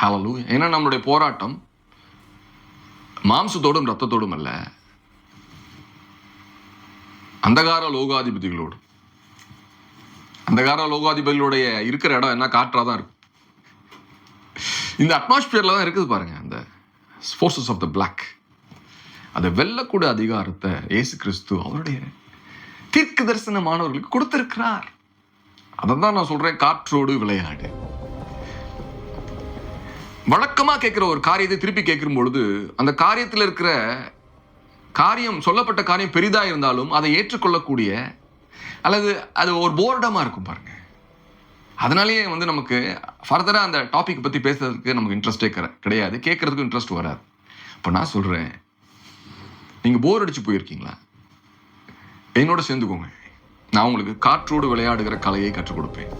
ஹல்லேலூயா. ஏன்னா நம்மளுடைய போராட்டம் மாம்சத்தோடும் ரத்தத்தோடும் அல்ல, அந்தகார லோகாதிபதிகளோடு. அந்தகார லோகாதிபதிகளுடைய இருக்கிற இடம் என்ன? காற்றாதான் இருக்கும். இந்த அட்மாஸ்பியர்ல தான் இருக்குது பாருங்க அந்த ஃபோர்சஸ் ஆஃப் த பிளாக். அதை வெல்லக்கூட அதிகாரத்தை இயேசு கிறிஸ்து அவருடைய தீர்க்க தரிசனமானவர்களுக்கு கொடுத்திருக்கிறார். அதை தான் நான் சொல்றேன், காற்றோடு விளையாடு. வழக்கமா கேட்கிற ஒரு காரியத்தை திருப்பி கேட்கும் பொழுது அந்த காரியத்தில் இருக்கிற காரியம், சொல்லப்பட்ட காரியம் பெரிதா இருந்தாலும் அதை ஏற்றுக்கொள்ளக்கூடிய அல்லது அது ஒரு போர்டமா இருக்கும் பாருங்க. அதனாலேயே நமக்கு ஃபர்தரா அந்த டாபிக் பத்தி பேசுறதுக்கு நமக்கு இன்ட்ரெஸ்டே கிடையாது, கேட்கறதுக்கும் இன்ட்ரெஸ்ட் வராது. இப்போ நான் சொல்றேன், நீங்க போர் அடிச்சு போயிருக்கீங்களா? என்னோட சேர்ந்துக்கோங்க, நான் உங்களுக்கு காற்றோடு விளையாடுகிற கலையை கற்றுக் கொடுப்பேன்.